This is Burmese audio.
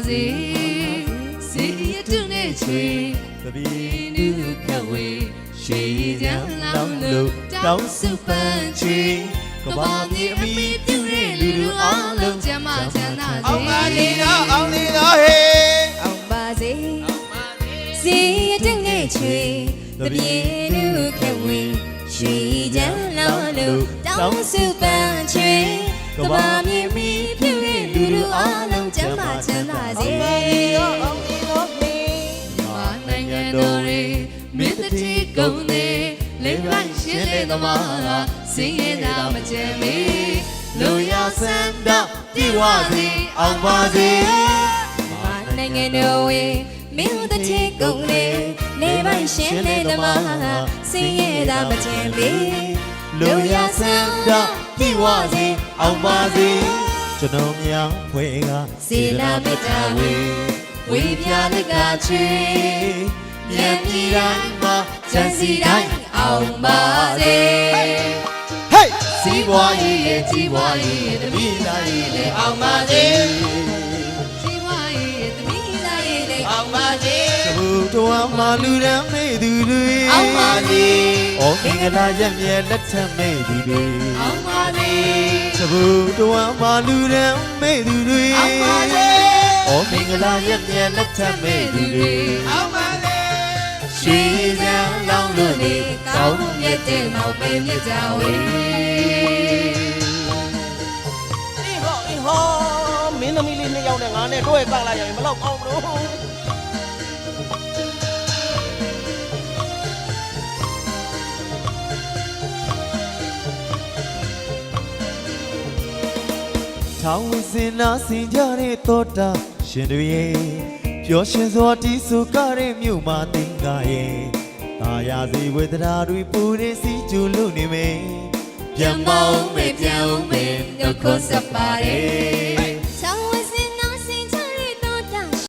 စေစီရတုနဲ့ချွေတပင်းနုခဝေရွှေချမ်းလောင်းလို့တောင်းစုပန်းချွေကဘာမြေအမိပြုတဲ့လူလူအားလုံးကျမချမ်းသာစေအောင်ပါလေတော့အောင်လေတော့ဟေးအောင်ပါစေစီရတုနဲ့ချွေတပင်းနုခဝေရွှေချမ်းလောင်းလို့တောင်းစုပန်းချွေကဘာမြေအမိပြုတဲ့လူလူအားလုံးကျမချမ်းသာစေအောင်လေတော့ဟေးမာနိုင်ငံတော်ရေမင်းတတိကုန်သေးလေးလိုက်ရှင်းလေသမားစင်းရဲတာမကြမ်းမေလူရဆန္ဒပြေဝစေအောင်ပါစေမာနိုင်ငံတော်ရေမင်းတတိကုန်သေးလေးလိုက်ရှင်းလေသမားစင်းရဲတာမကြမ်းမေလူရဆန္ဒပြေဝစေအောင်ပါစေကျွန်တော်များဖွယ်ကစေနာမေတ္တာဝေဝေပြလက်ကချေမြတ်ပြည်တိုင်းမှာစံစီတိုင်းအောင်ပါစေဟေးစီးပွားရေးရဲ့ကြီးပွားရေးရဲ့တမိသားရေးနဲ့အောင်ပါစေစီးပွားရေးရဲ့တမိသားရေးနဲ့အောင်ပါစေသဘုတော်မှာလူရန်မေသူတွေအောင်ပါစေဩမင်္ဂလာရက်မြဲလက်ထက်မေသူတွေအောင်ပါစေသဘုတော်မှာလူရန်မေသူတွေအောင်ပါစေဩမင်္ဂလာရက်မြဲလက်ထက်မေသူတွေအောင်ပါစေရွှေစံလောင်းလို့နေကောင်းမြတ်တဲ့မောင်ပင်မြတ်ကြဝေအေးဟောမင်းသမီးလေးနှစ်ယောက်နဲ့ငါနဲ့တွဲကလာရရင်မလောက်အောင်ဘူးထောင်ဝစင်နာစင်ကြတဲ့သောတာရှင်တွေပျော်ရွှင်စွာတီးဆူကားတဲ့မြို့မှာတင်ကားရဲ့တာယာစီဝေဒနာတွေပူနေစီကျူလို့နေမယ်ပြန်ပေါင်းမယ်ပြန်အောင်မယ်ဒုက္ခစပါရဲ